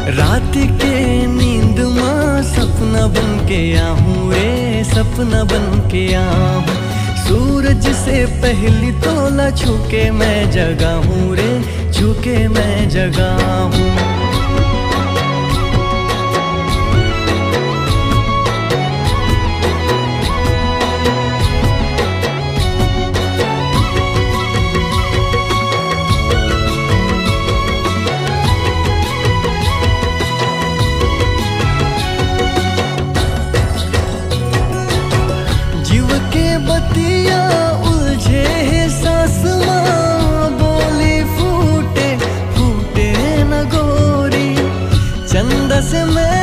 रात के नींद माँ सपना बन के आहूँ रे, सपना बन के आहूँ। सूरज से पहली तोला छूके मैं जगा हूँ रे, छूके मैं जगा हूँ। बतिया उलझे है सास माँ, बोली फूटे फूटे न गोरी। चंदा से मैं